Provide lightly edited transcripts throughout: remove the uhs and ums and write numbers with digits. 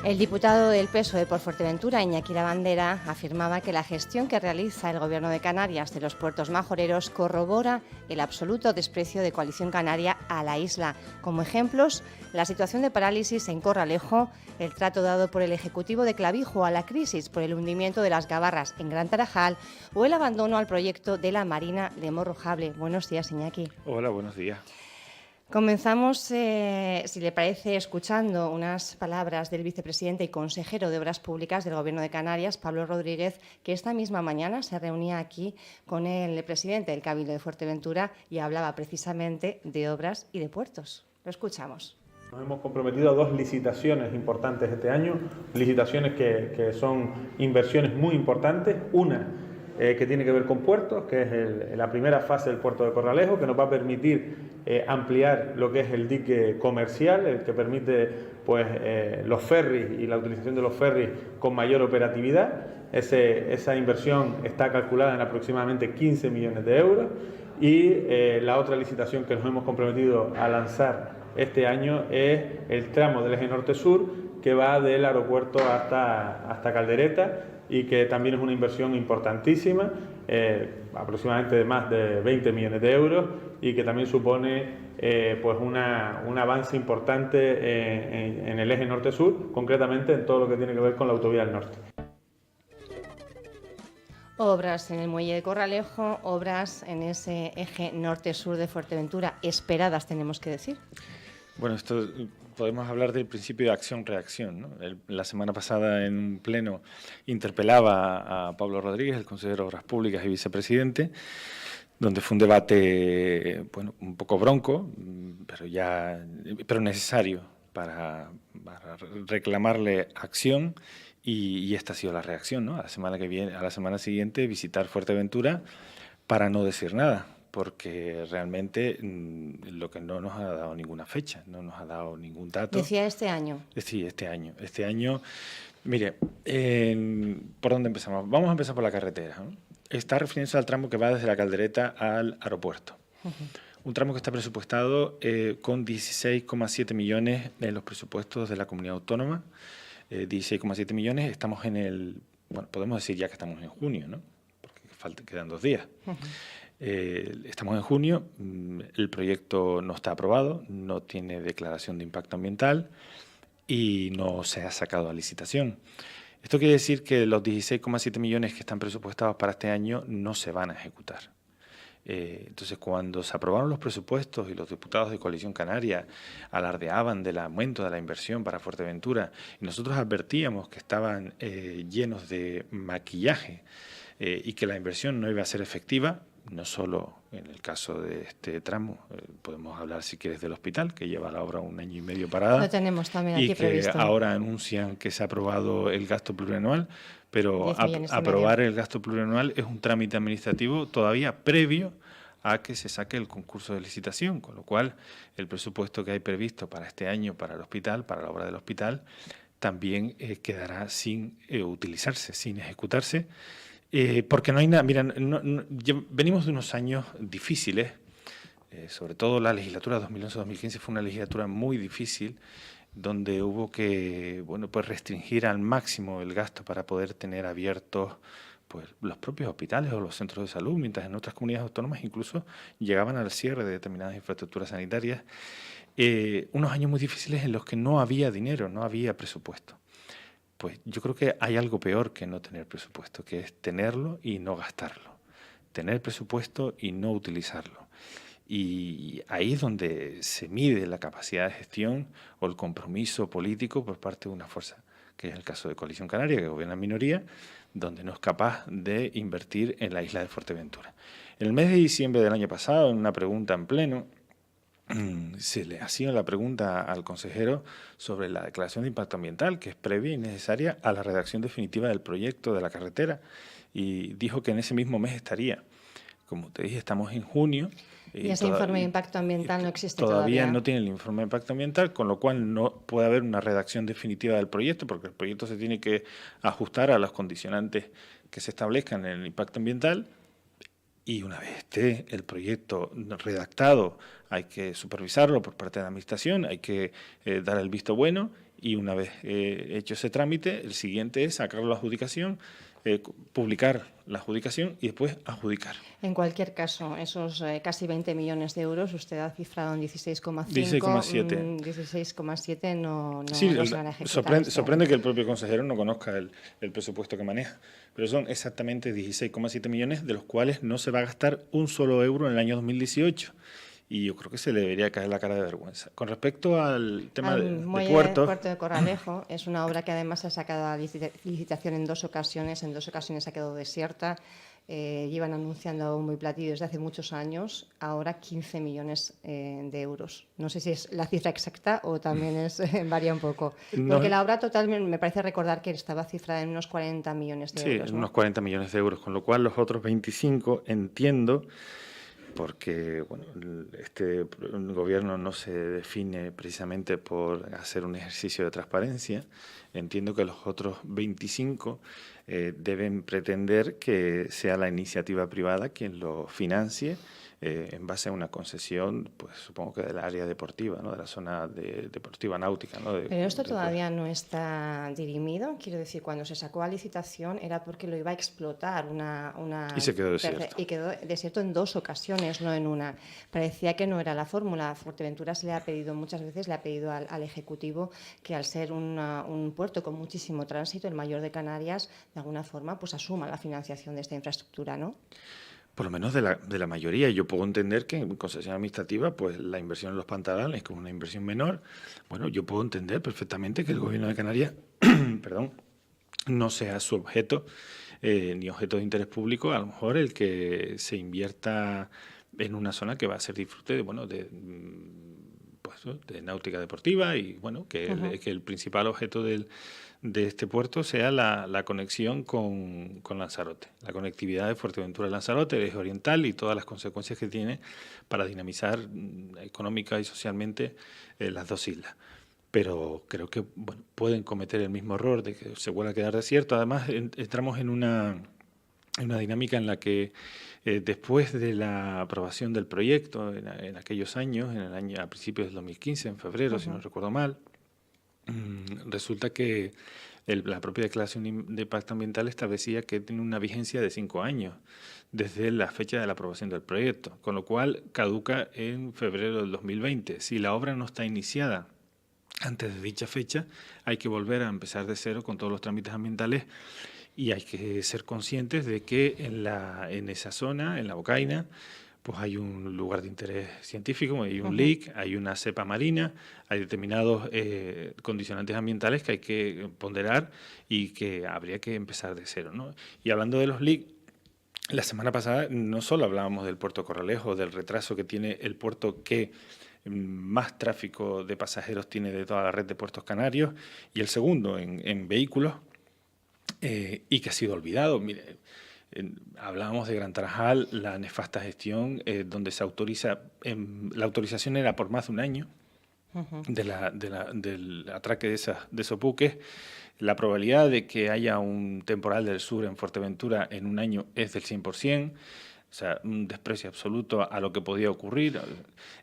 El diputado del PSOE por Fuerteventura, Iñaki Labandera, afirmaba que la gestión que realiza el Gobierno de Canarias de los puertos majoreros corrobora el absoluto desprecio de Coalición Canaria a la isla. Como ejemplos, la situación de parálisis en Corralejo, el trato dado por el Ejecutivo de Clavijo a la crisis por el hundimiento de las gabarras en Gran Tarajal o el abandono al proyecto de la Marina de Morrojable. Buenos días, Iñaki. Hola, buenos días. Comenzamos, si le parece, escuchando unas palabras del vicepresidente y consejero de Obras Públicas del Gobierno de Canarias, Pablo Rodríguez, que esta misma mañana se reunía aquí con el presidente del Cabildo de Fuerteventura y hablaba precisamente de obras y de puertos. Lo escuchamos. Nos hemos comprometido a 2 licitaciones importantes este año, licitaciones que son inversiones muy importantes. Una que tiene que ver con puertos, que es la primera fase del puerto de Corralejo, que nos va a permitir ampliar lo que es el dique comercial, el que permite los ferries y la utilización de los ferries con mayor operatividad. Esa inversión está calculada en aproximadamente 15 millones de euros. Y la otra licitación que nos hemos comprometido a lanzar este año es el tramo del eje norte-sur, que va del aeropuerto hasta Caldereta, y que también es una inversión importantísima, aproximadamente de más de 20 millones de euros, y que también supone un avance importante en el eje norte-sur, concretamente en todo lo que tiene que ver con la autovía del norte. Obras en el muelle de Corralejo, obras en ese eje norte-sur de Fuerteventura, esperadas, tenemos que decir. Bueno, esto podemos hablar del principio de acción-reacción, ¿no? La semana pasada en un pleno interpelaba a Pablo Rodríguez, el consejero de Obras Públicas y vicepresidente, donde fue un debate un poco bronco, pero necesario para reclamarle acción, y esta ha sido la reacción, ¿no? A la semana siguiente visitar Fuerteventura para no decir nada, porque realmente lo que no nos ha dado ninguna fecha, no nos ha dado ningún dato. Decía este año. Sí, este año. Este año, mire, ¿por dónde empezamos? Vamos a empezar por la carretera, ¿no? Está refiriéndose al tramo que va desde la Caldereta al aeropuerto. Un tramo que está presupuestado con 16,7 millones en los presupuestos de la comunidad autónoma. 16,7 millones, estamos podemos decir ya que estamos en junio, ¿no? Porque quedan 2 días. Estamos en junio, el proyecto no está aprobado, no tiene declaración de impacto ambiental y no se ha sacado a licitación. Esto quiere decir que los 16,7 millones que están presupuestados para este año no se van a ejecutar. Entonces, cuando se aprobaron los presupuestos y los diputados de Coalición Canaria alardeaban del aumento de la inversión para Fuerteventura, y nosotros advertíamos que estaban llenos de maquillaje y que la inversión no iba a ser efectiva, no solo en el caso de este tramo, podemos hablar si quieres del hospital, que lleva la obra 1 año y medio parada. Lo tenemos también aquí previsto. Y que ahora anuncian que se ha aprobado el gasto plurianual, pero aprobar el gasto plurianual es un trámite administrativo todavía previo a que se saque el concurso de licitación, con lo cual el presupuesto que hay previsto para este año para el hospital, para la obra del hospital, también quedará sin utilizarse, sin ejecutarse. Porque no hay nada. Mira, venimos de unos años difíciles, sobre todo la legislatura 2011-2015 fue una legislatura muy difícil, donde hubo que restringir al máximo el gasto para poder tener abiertos los propios hospitales o los centros de salud, mientras en otras comunidades autónomas incluso llegaban al cierre de determinadas infraestructuras sanitarias. Unos años muy difíciles en los que no había dinero, no había presupuesto. Pues yo creo que hay algo peor que no tener presupuesto, que es tenerlo y no gastarlo. Tener presupuesto y no utilizarlo. Y ahí es donde se mide la capacidad de gestión o el compromiso político por parte de una fuerza, que es el caso de Coalición Canaria, que gobierna en minoría, donde no es capaz de invertir en la isla de Fuerteventura. En el mes de diciembre del año pasado, en una pregunta en pleno, se le hacía la pregunta al consejero sobre la declaración de impacto ambiental, que es previa y necesaria a la redacción definitiva del proyecto de la carretera, y dijo que en ese mismo mes estaría. Como te dije, estamos en junio. Y ese informe de impacto ambiental no existe todavía. No tiene el informe de impacto ambiental, con lo cual no puede haber una redacción definitiva del proyecto, porque el proyecto se tiene que ajustar a los condicionantes que se establezcan en el impacto ambiental. Y una vez esté el proyecto redactado, hay que supervisarlo por parte de la Administración, hay que dar el visto bueno Y una vez hecho ese trámite, el siguiente es sacar la adjudicación, publicar la adjudicación y después adjudicar. En cualquier caso, esos casi 20 millones de euros, usted ha cifrado en 16,5. 16,7. 16,7 no sí, se van a ejecutar. Sorprende que el propio consejero no conozca el presupuesto que maneja, pero son exactamente 16,7 millones, de los cuales no se va a gastar un solo euro en el año 2018. Y yo creo que se le debería caer la cara de vergüenza. Con respecto al tema de puertos... El puerto de Corralejo es una obra que además se ha sacado a licitación en 2 ocasiones. En 2 ocasiones ha quedado desierta. Llevan anunciando muy platillo desde hace muchos años. Ahora 15 millones de euros. No sé si es la cifra exacta o también varía un poco. Porque la obra total me parece recordar que estaba cifrada en unos 40 millones de euros. Sí, unos 40 millones de euros. Con lo cual los otros 25 entiendo... porque bueno, este gobierno no se define precisamente por hacer un ejercicio de transparencia. Entiendo que los otros 25 deben pretender que sea la iniciativa privada quien lo financie en base a una concesión, pues supongo que del área deportiva, ¿no? De la zona deportiva náutica, ¿no? Pero esto todavía no está dirimido. Quiero decir, cuando se sacó a licitación era porque lo iba a explotar y se quedó desierto. Y quedó desierto en 2 ocasiones, no en una. Parecía que no era la fórmula. Fuerteventura se le ha pedido muchas veces, le ha pedido al Ejecutivo que al ser un puerto con muchísimo tránsito, el mayor de Canarias, de alguna forma, pues asuma la financiación de esta infraestructura, ¿no? Por lo menos de la mayoría. Yo puedo entender que en concesión administrativa, pues la inversión en los pantalanes, como una inversión menor, bueno, yo puedo entender perfectamente que el Gobierno de Canarias, perdón, no sea su objeto, ni objeto de interés público, a lo mejor el que se invierta en una zona que va a ser disfrute de náutica deportiva y bueno, que el principal objeto de este puerto sea la conexión con Lanzarote, la conectividad de Fuerteventura a Lanzarote, el eje oriental y todas las consecuencias que tiene para dinamizar económica y socialmente las 2 islas. Pero creo que bueno, pueden cometer el mismo error de que se vuelva a quedar desierto. Además, entramos en una dinámica en la que después de la aprobación del proyecto en aquellos años, a principios del 2015, en febrero, si no recuerdo mal, resulta que la propia declaración de impacto ambiental establecía que tiene una vigencia de 5 años desde la fecha de la aprobación del proyecto, con lo cual caduca en febrero del 2020. Si la obra no está iniciada antes de dicha fecha, hay que volver a empezar de cero con todos los trámites ambientales y hay que ser conscientes de que en esa zona, en la Bocaina, pues hay un lugar de interés científico, hay un LIC, hay una cepa marina, hay determinados condicionantes ambientales que hay que ponderar y que habría que empezar de cero, ¿no? Y hablando de los LIC, la semana pasada no solo hablábamos del puerto Corralejo, del retraso que tiene el puerto que más tráfico de pasajeros tiene de toda la red de puertos canarios y el segundo en vehículos y que ha sido olvidado. Mire, hablábamos de Gran Tarajal, la nefasta gestión donde se autoriza, la autorización era por más de un año del atraque de esos buques. La probabilidad de que haya un temporal del sur en Fuerteventura en un año es del 100%. O sea, un desprecio absoluto a lo que podía ocurrir.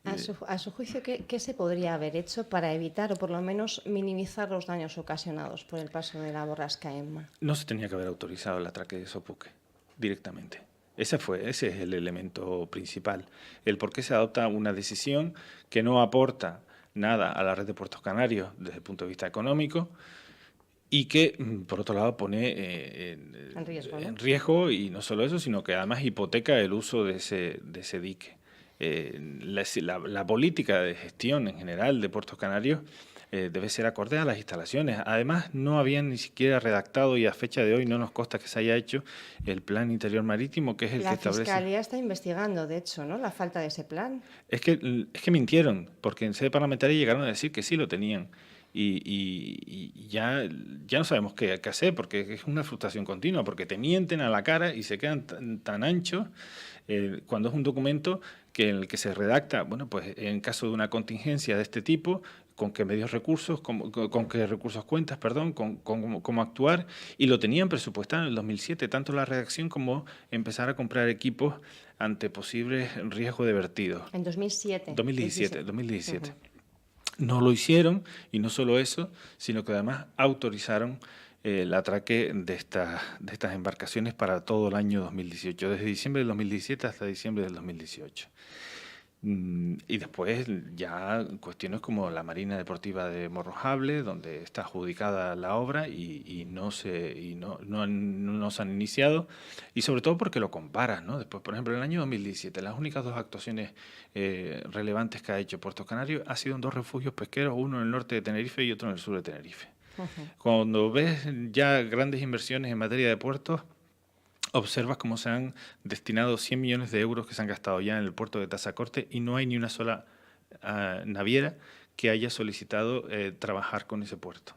A su juicio, ¿qué se podría haber hecho para evitar o por lo menos minimizar los daños ocasionados por el paso de la borrasca Emma? No se tenía que haber autorizado el atraque de esos buques directamente. Ese es el elemento principal. El por qué se adopta una decisión que no aporta nada a la red de puertos canarios desde el punto de vista económico y que, por otro lado, pone en riesgo, y no solo eso, sino que además hipoteca el uso de ese dique. La política de gestión en general de Puertos Canarios debe ser acorde a las instalaciones. Además, no habían ni siquiera redactado, y a fecha de hoy no nos consta que se haya hecho, el plan interior marítimo, que es el que establece... La Fiscalía está investigando, de hecho, ¿no?, la falta de ese plan. Es que mintieron, porque en sede parlamentaria llegaron a decir que sí lo tenían. Y ya no sabemos qué hacer, porque es una frustración continua, porque te mienten a la cara y se quedan tan anchos cuando es un documento que en el que se redacta, bueno, pues en caso de una contingencia de este tipo, con qué medios recursos, con qué recursos cuentas, perdón, cómo actuar, y lo tenían presupuestado en el 2007, tanto la redacción como empezar a comprar equipos ante posibles riesgos de vertidos. En 2007. 2017. No lo hicieron, y no solo eso, sino que además autorizaron el atraque de estas embarcaciones para todo el año 2018, desde diciembre del 2017 hasta diciembre del 2018. Y después ya cuestiones como la Marina Deportiva de Morrojable, donde está adjudicada la obra y no se han iniciado, y sobre todo porque lo comparas, ¿no? Después, por ejemplo, en el año 2017, las únicas dos actuaciones relevantes que ha hecho Puerto Canario ha sido en dos refugios pesqueros, uno en el norte de Tenerife y otro en el sur de Tenerife. Cuando ves ya grandes inversiones en materia de puertos, observas cómo se han destinado 100 millones de euros que se han gastado ya en el puerto de Tazacorte y no hay ni una sola naviera que haya solicitado trabajar con ese puerto.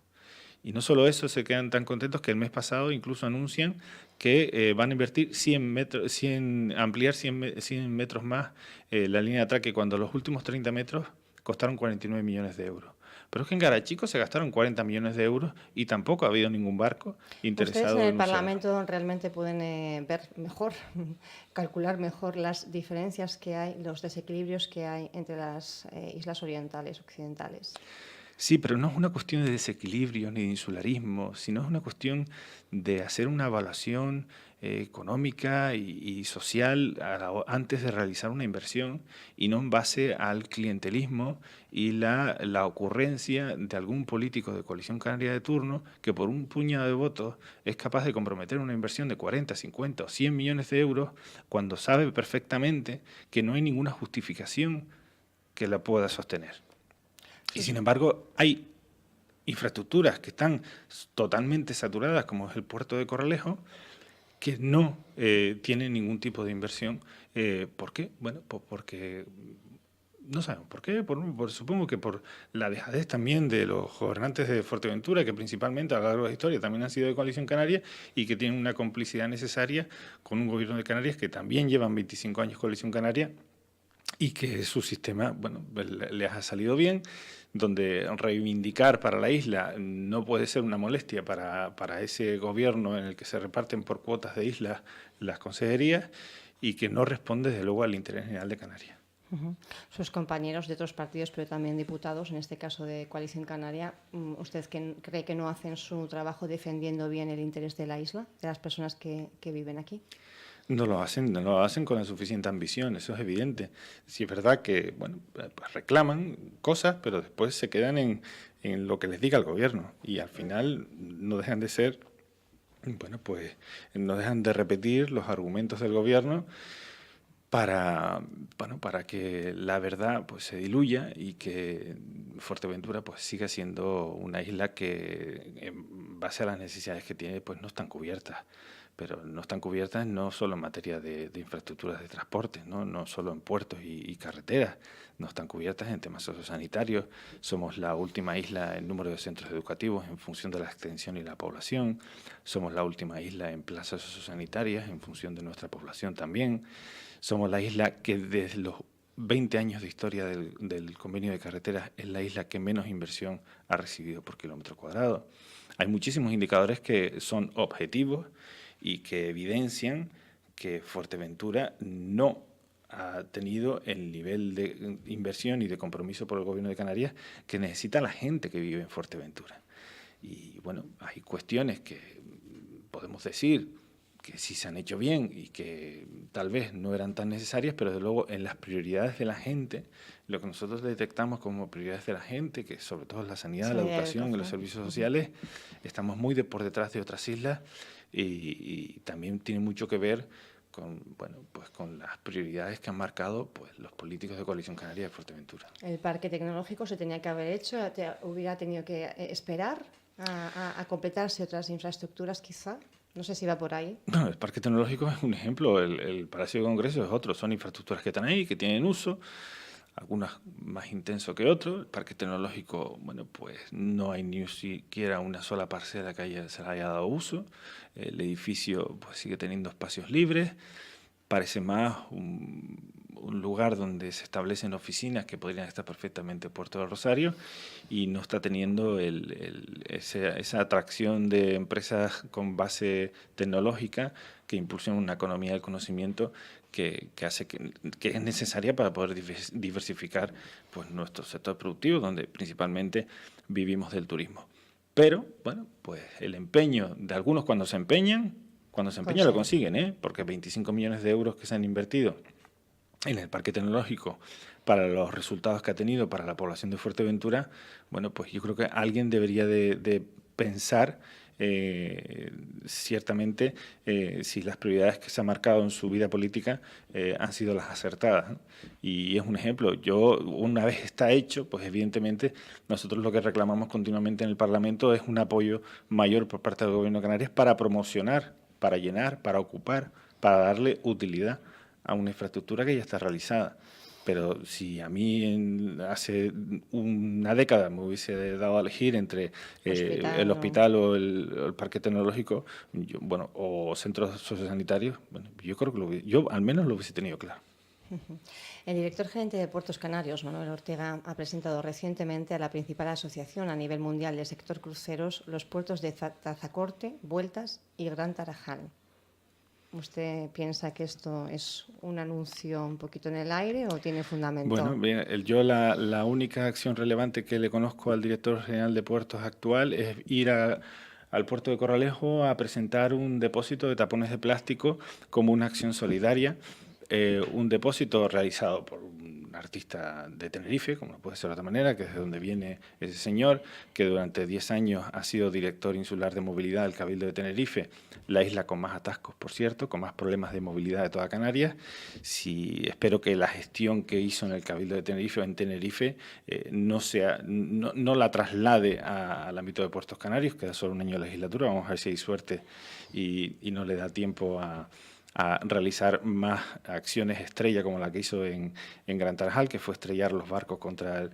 Y no solo eso, se quedan tan contentos que el mes pasado incluso anuncian que van a invertir 100 ampliar 100 metros más la línea de atraque, cuando los últimos 30 metros costaron 49 millones de euros. Pero es que en Garachico se gastaron 40 millones de euros y tampoco ha habido ningún barco interesado. Ustedes en el Parlamento realmente pueden ver mejor, calcular mejor las diferencias que hay, los desequilibrios que hay entre las islas orientales, occidentales. Sí, pero no es una cuestión de desequilibrio ni de insularismo, sino es una cuestión de hacer una evaluación económica y social antes de realizar una inversión, y no en base al clientelismo y la ocurrencia de algún político de Coalición Canaria de turno que por un puñado de votos es capaz de comprometer una inversión de 40, 50 o 100 millones de euros cuando sabe perfectamente que no hay ninguna justificación que la pueda sostener. Y sin embargo, hay infraestructuras que están totalmente saturadas, como es el puerto de Corralejo, que no tienen ningún tipo de inversión. ¿Por qué? Bueno, pues porque no sabemos por qué. Supongo que por la dejadez también de los gobernantes de Fuerteventura, que principalmente a lo largo de la historia también han sido de Coalición Canaria y que tienen una complicidad necesaria con un gobierno de Canarias que también llevan 25 años Coalición Canaria y que su sistema, bueno, les ha salido bien, donde reivindicar para la isla no puede ser una molestia para ese gobierno en el que se reparten por cuotas de islas las consejerías, y que no responde, desde luego, al interés general de Canarias. Sus compañeros de otros partidos, pero también diputados, en este caso de Coalición Canaria, ¿usted cree que no hacen su trabajo defendiendo bien el interés de la isla, de las personas que viven aquí? No lo hacen con la suficiente ambición, eso es evidente. Sí es verdad que, bueno, pues reclaman cosas, pero después se quedan en lo que les diga el gobierno, y al final no dejan de ser, bueno, pues no dejan de repetir los argumentos del gobierno para que la verdad pues se diluya y que Fuerteventura pues siga siendo una isla que, en base a las necesidades que tiene, pues no están cubiertas. Pero no están cubiertas no solo en materia de infraestructuras de transporte, no solo en puertos y carreteras, no están cubiertas en temas sociosanitarios. Somos la última isla en número de centros educativos en función de la extensión y la población. Somos la última isla en plazas sociosanitarias en función de nuestra población también. Somos la isla que desde los 20 años de historia del convenio de carreteras es la isla que menos inversión ha recibido por kilómetro cuadrado. Hay muchísimos indicadores que son objetivos y que evidencian que Fuerteventura no ha tenido el nivel de inversión y de compromiso por el gobierno de Canarias que necesita la gente que vive en Fuerteventura. Y bueno, hay cuestiones que podemos decir que sí se han hecho bien y que tal vez no eran tan necesarias, pero desde luego en las prioridades de la gente, lo que nosotros detectamos como prioridades de la gente, que sobre todo la sanidad, la educación y los servicios sociales, estamos muy por detrás de otras islas, y también tiene mucho que ver con, bueno, pues con las prioridades que han marcado pues los políticos de Coalición Canaria de Fuerteventura. El parque tecnológico se tenía que haber hecho, hubiera tenido que esperar a completarse otras infraestructuras quizá. No sé si va por ahí. Bueno, el parque tecnológico es un ejemplo, el Palacio de Congresos es otro, son infraestructuras que están ahí, que tienen uso, algunas más intenso que otros. El parque tecnológico, bueno, pues no hay ni siquiera una sola parcela que se le haya dado uso. El edificio pues sigue teniendo espacios libres. Parece más un lugar donde se establecen oficinas que podrían estar perfectamente en Puerto del Rosario y no está teniendo esa atracción de empresas con base tecnológica que impulsen una economía del conocimiento que es necesaria para poder diversificar pues, nuestro sector productivo, donde principalmente vivimos del turismo. Pero, bueno, pues el empeño de algunos cuando se empeñan lo consiguen, ¿eh? Porque 25 millones de euros que se han invertido en el parque tecnológico para los resultados que ha tenido para la población de Fuerteventura, bueno, pues yo creo que alguien debería de pensar ciertamente si las prioridades que se ha marcado en su vida política han sido las acertadas, ¿no? Y es un ejemplo. Una vez está hecho, pues evidentemente nosotros lo que reclamamos continuamente en el Parlamento es un apoyo mayor por parte del Gobierno de Canarias para promocionar, para llenar, para ocupar, para darle utilidad a una infraestructura que ya está realizada. Pero si a mí hace una década me hubiese dado a elegir entre el hospital o el parque tecnológico, o centros sociosanitarios, bueno, yo creo que yo al menos lo hubiese tenido claro. El director gerente de Puertos Canarios, Manuel Ortega, ha presentado recientemente a la principal asociación a nivel mundial del sector cruceros los puertos de Tazacorte, Vueltas y Gran Tarajal. ¿Usted piensa que esto es un anuncio un poquito en el aire o tiene fundamento? Bueno, bien, yo la única acción relevante que le conozco al director general de Puertos actual es ir al puerto de Corralejo a presentar un depósito de tapones de plástico como una acción solidaria. Un depósito realizado por un artista de Tenerife, como no puede ser de otra manera, que es de donde viene ese señor, que durante 10 años ha sido director insular de movilidad del Cabildo de Tenerife, la isla con más atascos, por cierto, con más problemas de movilidad de toda Canarias. Espero que la gestión que hizo en el Cabildo de Tenerife o en Tenerife no la traslade al ámbito de Puertos Canarios, queda solo un año de legislatura, vamos a ver si hay suerte y no le da tiempo a realizar más acciones estrella como la que hizo en Gran Tarajal, que fue estrellar los barcos contra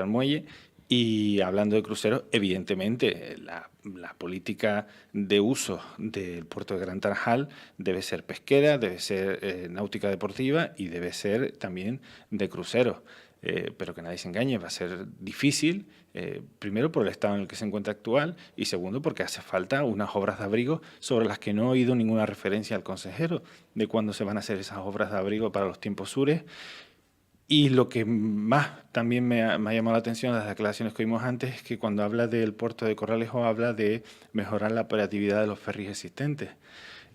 el muelle. Y hablando de cruceros, evidentemente la política de uso del puerto de Gran Tarajal debe ser pesquera, debe ser náutica deportiva y debe ser también de cruceros. Pero que nadie se engañe, va a ser difícil, primero por el estado en el que se encuentra actual y segundo porque hace falta unas obras de abrigo sobre las que no he oído ninguna referencia al consejero de cuándo se van a hacer esas obras de abrigo para los tiempos sures. Y lo que más también me ha llamado la atención de las declaraciones que vimos antes es que cuando habla del puerto de Corralejo habla de mejorar la operatividad de los ferries existentes.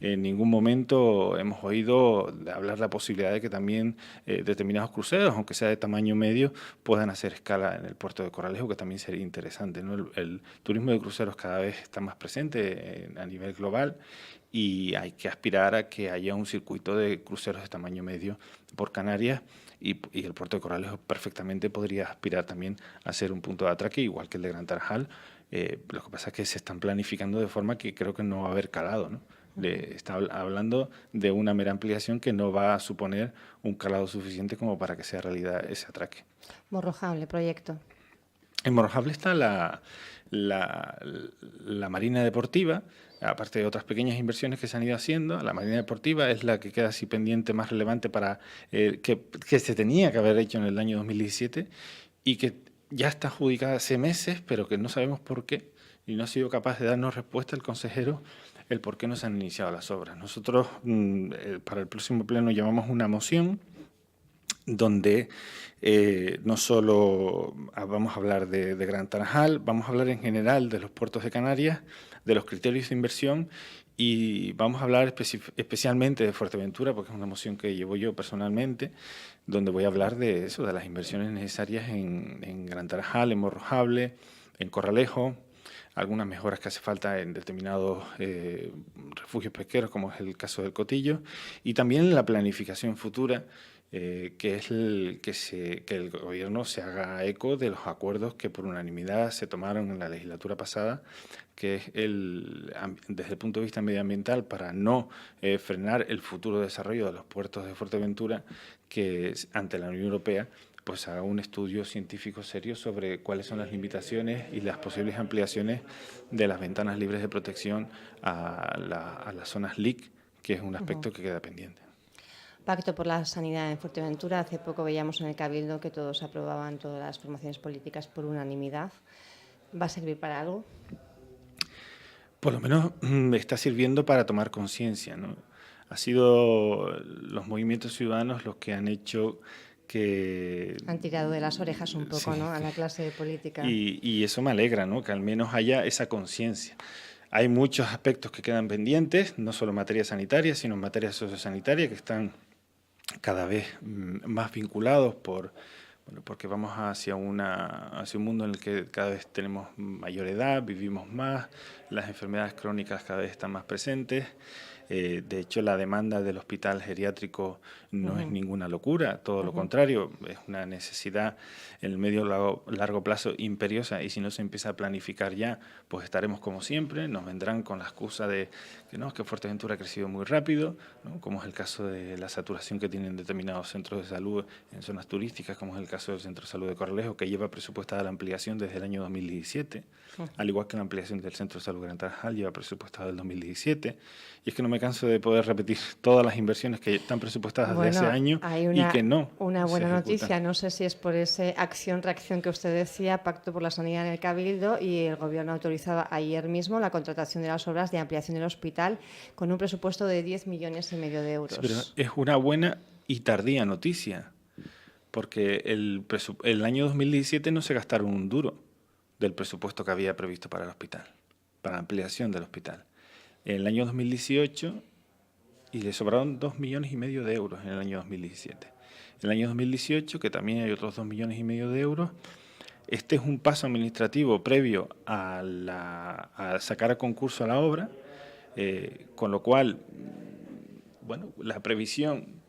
En ningún momento hemos oído hablar de la posibilidad de que también determinados cruceros, aunque sea de tamaño medio, puedan hacer escala en el puerto de Corralejo, que también sería interesante, ¿no? El turismo de cruceros cada vez está más presente a nivel global y hay que aspirar a que haya un circuito de cruceros de tamaño medio por Canarias y el puerto de Corralejo perfectamente podría aspirar también a ser un punto de atraque, igual que el de Gran Tarajal. Lo que pasa es que se están planificando de forma que creo que no va a haber calado, ¿no? Está hablando de una mera ampliación que no va a suponer un calado suficiente como para que sea realidad ese atraque. Morrojable, proyecto. En Morrojable está la marina deportiva, aparte de otras pequeñas inversiones que se han ido haciendo. La marina deportiva es la que queda así pendiente más relevante para que se tenía que haber hecho en el año 2017 y que ya está adjudicada hace meses, pero que no sabemos por qué y no ha sido capaz de darnos respuesta el consejero el por qué no se han iniciado las obras. Nosotros para el próximo pleno llamamos una moción donde no solo vamos a hablar de Gran Tarajal, vamos a hablar en general de los puertos de Canarias, de los criterios de inversión y vamos a hablar especialmente de Fuerteventura, porque es una moción que llevo yo personalmente, donde voy a hablar de eso, de las inversiones necesarias en Gran Tarajal, en Morrojable, en Corralejo, algunas mejoras que hace falta en determinados refugios pesqueros, como es el caso del Cotillo, y también la planificación futura, que es que el Gobierno se haga eco de los acuerdos que por unanimidad se tomaron en la legislatura pasada, que es desde el punto de vista medioambiental para no frenar el futuro desarrollo de los puertos de Fuerteventura, que ante la Unión Europea pues haga un estudio científico serio sobre cuáles son las limitaciones y las posibles ampliaciones de las ventanas libres de protección a las zonas LIC, que es un aspecto que queda pendiente. Pacto por la sanidad en Fuerteventura. Hace poco veíamos en el Cabildo que todos aprobaban, todas las formaciones políticas, por unanimidad. ¿Va a servir para algo? Por lo menos está sirviendo para tomar conciencia, ¿no? Ha sido los movimientos ciudadanos los que han hecho que... Han tirado de las orejas un poco, sí, ¿no?, a la clase política. Y eso me alegra, ¿no?, que al menos haya esa conciencia. Hay muchos aspectos que quedan pendientes, no solo en materia sanitaria, sino en materia sociosanitaria, que están cada vez más vinculados porque vamos hacia un mundo en el que cada vez tenemos mayor edad, vivimos más, las enfermedades crónicas cada vez están más presentes. De hecho, la demanda del hospital geriátrico no es ninguna locura, todo lo contrario, es una necesidad en el medio largo plazo imperiosa, y si no se empieza a planificar ya, pues estaremos como siempre, nos vendrán con la excusa de que no, que Fuerteventura ha crecido muy rápido, ¿no?, como es el caso de la saturación que tienen determinados centros de salud en zonas turísticas, como es el caso del Centro de Salud de Corralejo, que lleva presupuestada la ampliación desde el año 2017, al igual que la ampliación del Centro de Salud Gran Tarajal lleva presupuestada el 2017, y es que no me canso de poder repetir todas las inversiones que están presupuestadas desde hace años y que no. Una buena noticia, no sé si es por ese acción-reacción que usted decía, Pacto por la Sanidad en el Cabildo, y el Gobierno autorizaba ayer mismo la contratación de las obras de ampliación del hospital con un presupuesto de 10,5 millones de euros. Sí, pero es una buena y tardía noticia, porque el año 2017 no se gastaron un duro del presupuesto que había previsto para el hospital, para la ampliación del hospital. En el año 2018, y le sobraron 2,5 millones de euros en el año 2017. En el año 2018, que también hay otros 2,5 millones de euros, este es un paso administrativo previo a sacar a concurso a la obra, con lo cual, bueno, la previsión,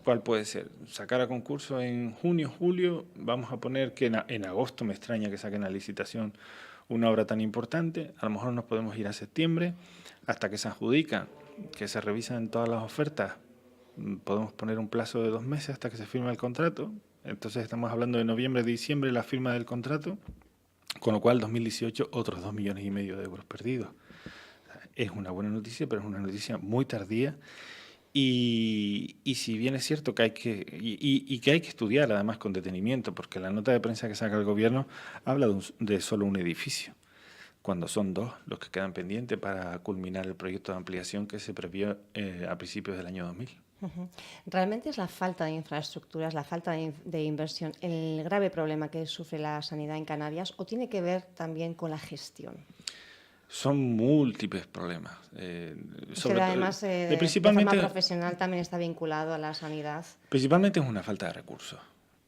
¿cuál puede ser? Sacar a concurso en junio, julio, vamos a poner que en agosto, me extraña que saquen a licitación una obra tan importante, a lo mejor nos podemos ir a septiembre, hasta que se adjudica, que se revisan todas las ofertas, podemos poner un plazo de 2 meses hasta que se firme el contrato, entonces estamos hablando de noviembre, diciembre, la firma del contrato, con lo cual 2018 otros 2,5 millones de euros perdidos. Es una buena noticia, pero es una noticia muy tardía. Y si bien es cierto que hay que estudiar además con detenimiento, porque la nota de prensa que saca el gobierno habla de solo un edificio, cuando son 2 los que quedan pendientes para culminar el proyecto de ampliación que se previó a principios del año 2000. ¿Realmente es la falta de infraestructuras, la falta de inversión, el grave problema que sufre la sanidad en Canarias, o tiene que ver también con la gestión? Son múltiples problemas. Además, de forma profesional también está vinculado a la sanidad. Principalmente es una falta de recursos.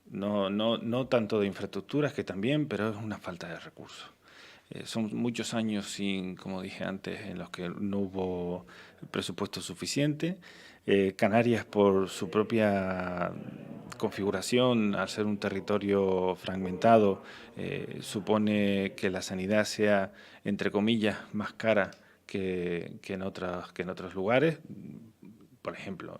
No tanto de infraestructuras, que también, pero es una falta de recursos. Son muchos años sin, como dije antes, en los que no hubo presupuesto suficiente. Canarias, por su propia configuración, al ser un territorio fragmentado, supone que la sanidad sea, entre comillas, más cara que en otros lugares. Por ejemplo,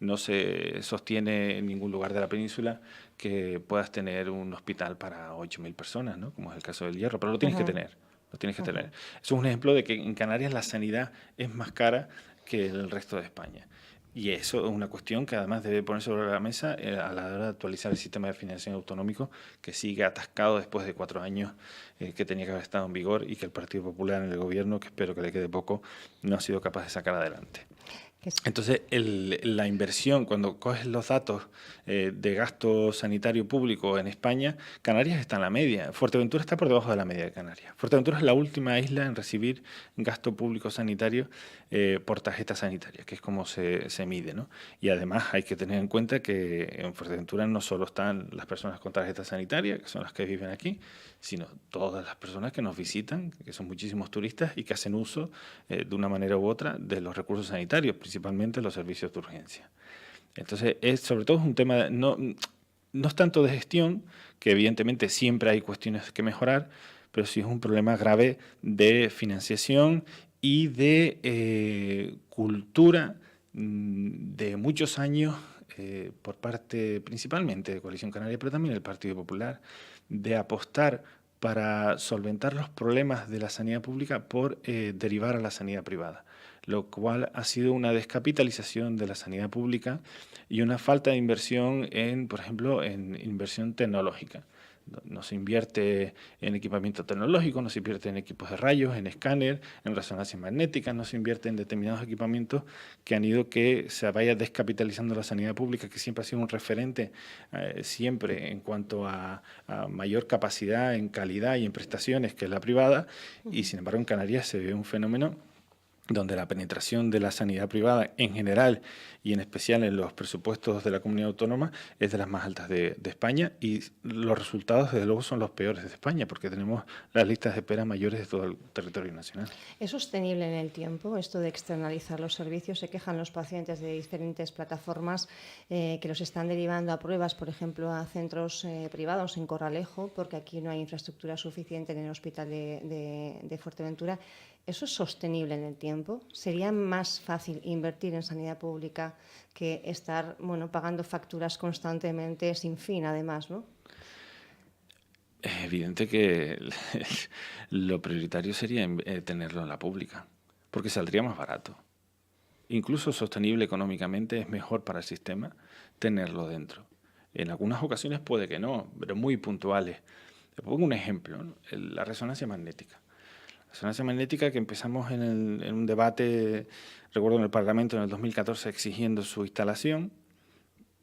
no se sostiene en ningún lugar de la península que puedas tener un hospital para 8.000 personas, ¿no?, como es el caso del Hierro, pero lo tienes que tener. Lo tienes que tener. Eso es un ejemplo de que en Canarias la sanidad es más cara que el resto de España. Y eso es una cuestión que además debe poner sobre la mesa a la hora de actualizar el sistema de financiación autonómico, que sigue atascado después de 4 años que tenía que haber estado en vigor y que el Partido Popular en el gobierno, que espero que le quede poco, no ha sido capaz de sacar adelante. Entonces, la inversión, cuando coges los datos de gasto sanitario público en España, Canarias está en la media. Fuerteventura está por debajo de la media de Canarias. Fuerteventura es la última isla en recibir gasto público sanitario por tarjeta sanitaria, que es como se mide, ¿no? Y además hay que tener en cuenta que en Fuerteventura no solo están las personas con tarjeta sanitaria, que son las que viven aquí, sino todas las personas que nos visitan, que son muchísimos turistas y que hacen uso de una manera u otra de los recursos sanitarios, principalmente los servicios de urgencia. Entonces, sobre todo es un tema, no es tanto de gestión, que evidentemente siempre hay cuestiones que mejorar, pero sí es un problema grave de financiación y de cultura de muchos años por parte principalmente de Coalición Canaria, pero también del Partido Popular, de apostar para solventar los problemas de la sanidad pública por derivar a la sanidad privada, lo cual ha sido una descapitalización de la sanidad pública y una falta de inversión en, por ejemplo, en inversión tecnológica. No se invierte en equipamiento tecnológico, no se invierte en equipos de rayos, en escáner, en resonancia magnética, no se invierte en determinados equipamientos que han ido que se vaya descapitalizando la sanidad pública, que siempre ha sido un referente siempre en cuanto a mayor capacidad en calidad y en prestaciones que la privada, y sin embargo en Canarias se ve un fenómeno donde la penetración de la sanidad privada en general y en especial en los presupuestos de la comunidad autónoma es de las más altas de España, y los resultados desde luego son los peores de España porque tenemos las listas de espera mayores de todo el territorio nacional. ¿Es sostenible en el tiempo esto de externalizar los servicios? Se quejan los pacientes de diferentes plataformas que los están derivando a pruebas, por ejemplo, a centros privados en Corralejo, porque aquí no hay infraestructura suficiente en el hospital de Fuerteventura. ¿Eso es sostenible en el tiempo? ¿Sería más fácil invertir en sanidad pública que estar pagando facturas constantemente sin fin, además, ¿no? Es evidente que lo prioritario sería tenerlo en la pública, porque saldría más barato. Incluso sostenible económicamente es mejor para el sistema tenerlo dentro. En algunas ocasiones puede que no, pero muy puntuales. Te pongo un ejemplo, ¿no? La resonancia magnética. La resonancia magnética, que empezamos en un debate, recuerdo en el Parlamento en el 2014 exigiendo su instalación.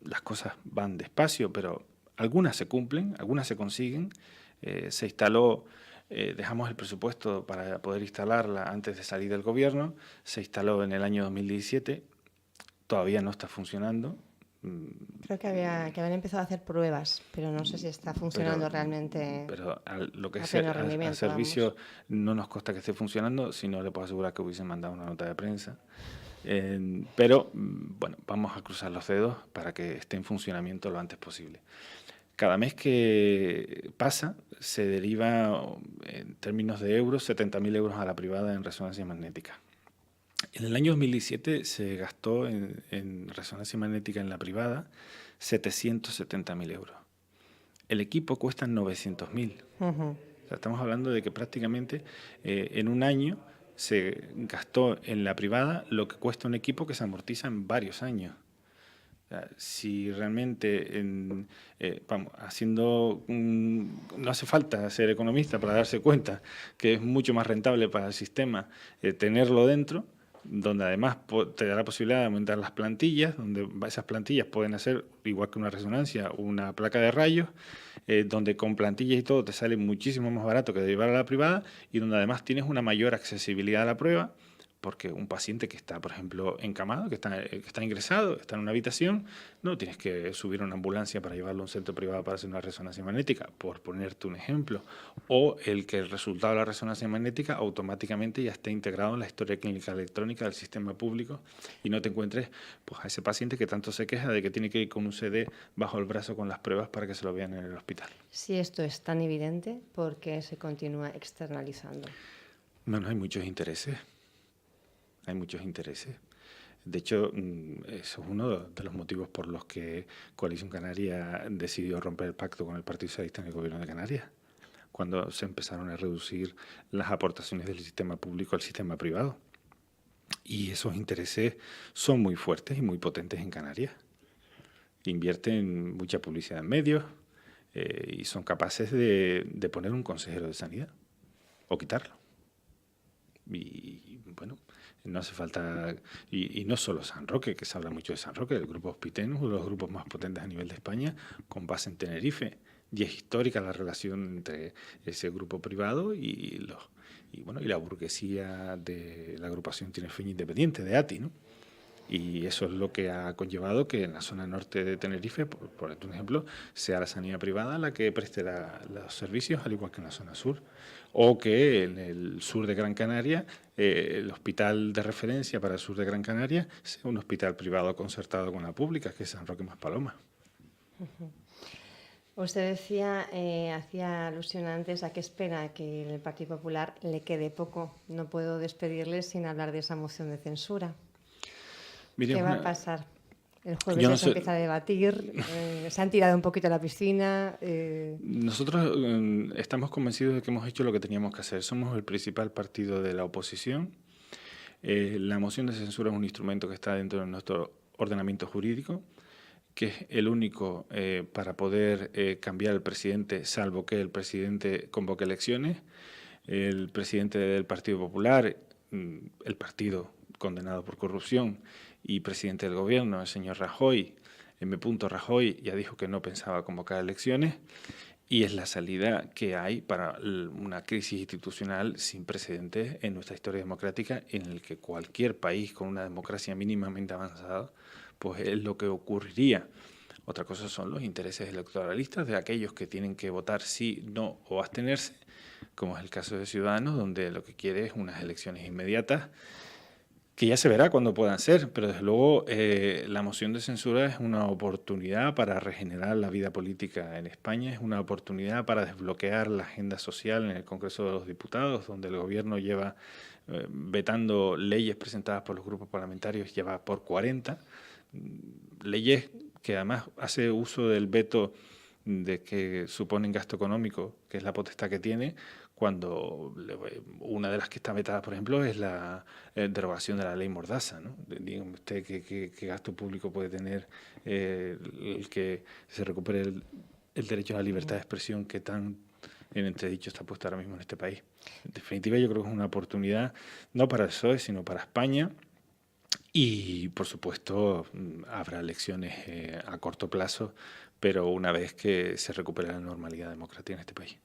Las cosas van despacio, pero algunas se cumplen, algunas se consiguen. Se instaló, dejamos el presupuesto para poder instalarla antes de salir del gobierno. Se instaló en el año 2017, todavía no está funcionando. Creo que habían empezado a hacer pruebas, pero no sé si está funcionando realmente. Pero lo que es al servicio no nos consta que esté funcionando, si no le puedo asegurar que hubiesen mandado una nota de prensa. Pero bueno, vamos a cruzar los dedos para que esté en funcionamiento lo antes posible. Cada mes que pasa se deriva en términos de euros 70.000 euros a la privada en resonancia magnética. En el año 2017 se gastó en resonancia magnética en la privada 770.000 euros. El equipo cuesta 900.000. O sea, estamos hablando de que prácticamente en un año se gastó en la privada lo que cuesta un equipo que se amortiza en varios años. O sea, si realmente no hace falta ser economista para darse cuenta que es mucho más rentable para el sistema tenerlo dentro, donde además te da la posibilidad de aumentar las plantillas, donde esas plantillas pueden hacer, igual que una resonancia, una placa de rayos, donde con plantillas y todo te sale muchísimo más barato que derivar a la privada, y donde además tienes una mayor accesibilidad a la prueba, porque un paciente que está, por ejemplo, encamado, que está ingresado, está en una habitación, no tienes que subir a una ambulancia para llevarlo a un centro privado para hacer una resonancia magnética, por ponerte un ejemplo. O el resultado de la resonancia magnética automáticamente ya esté integrado en la historia clínica electrónica del sistema público y no te encuentres pues, a ese paciente que tanto se queja de que tiene que ir con un CD bajo el brazo con las pruebas para que se lo vean en el hospital. Si esto es tan evidente, ¿por qué se continúa externalizando? Bueno, hay muchos intereses. Hay muchos intereses. De hecho, eso es uno de los motivos por los que Coalición Canaria decidió romper el pacto con el Partido Socialista en el Gobierno de Canarias, cuando se empezaron a reducir las aportaciones del sistema público al sistema privado. Y esos intereses son muy fuertes y muy potentes en Canarias. Invierten mucha publicidad en medios y son capaces de poner un consejero de sanidad o quitarlo. Y bueno, no hace falta, y no solo San Roque, que se habla mucho de San Roque, el grupo Hospiten, uno de los grupos más potentes a nivel de España, con base en Tenerife, y es histórica la relación entre ese grupo privado y la burguesía de la agrupación tinerfeña independiente, de ATI, ¿no? Y eso es lo que ha conllevado que en la zona norte de Tenerife, por ejemplo, sea la sanidad privada la que preste los servicios, al igual que en la zona sur. O que en el sur de Gran Canaria, el hospital de referencia para el sur de Gran Canaria sea un hospital privado concertado con la pública, que es San Roque Maspalomas. Usted decía, hacía alusión antes a que espera que el Partido Popular le quede poco. No puedo despedirle sin hablar de esa moción de censura. Mire, ¿qué va a pasar? El jueves ya se empieza a debatir, se han tirado un poquito a la piscina. Nosotros estamos convencidos de que hemos hecho lo que teníamos que hacer. Somos el principal partido de la oposición. La moción de censura es un instrumento que está dentro de nuestro ordenamiento jurídico, que es el único para poder cambiar al presidente, salvo que el presidente convoque elecciones. El presidente del Partido Popular, el partido condenado por corrupción, y presidente del gobierno, el señor Rajoy, M. Rajoy, ya dijo que no pensaba convocar elecciones, y es la salida que hay para una crisis institucional sin precedentes en nuestra historia democrática, en el que cualquier país con una democracia mínimamente avanzada, pues es lo que ocurriría. Otra cosa son los intereses electoralistas de aquellos que tienen que votar sí, no o abstenerse, como es el caso de Ciudadanos, donde lo que quiere es unas elecciones inmediatas, que ya se verá cuándo puedan ser, pero desde luego la moción de censura es una oportunidad para regenerar la vida política en España, es una oportunidad para desbloquear la agenda social en el Congreso de los Diputados, donde el gobierno lleva vetando leyes presentadas por los grupos parlamentarios, lleva por 40 leyes que además hace uso del veto de que suponen gasto económico, que es la potestad que tiene, cuando una de las que está vetada, por ejemplo, es la derogación de la ley Mordaza, ¿no? Dígame usted qué gasto público puede tener el que se recupere el derecho a la libertad de expresión que tan en entredicho está puesto ahora mismo en este país. En definitiva, yo creo que es una oportunidad no para el PSOE, sino para España. Y, por supuesto, habrá elecciones a corto plazo, pero una vez que se recupere la normalidad democrática en este país.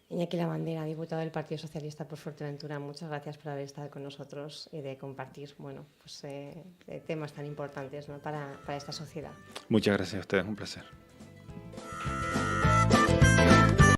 Iñaki Lavandera, diputado del Partido Socialista por Fuerteventura, muchas gracias por haber estado con nosotros y de compartir temas tan importantes, ¿no?, para esta sociedad. Muchas gracias a ustedes, un placer.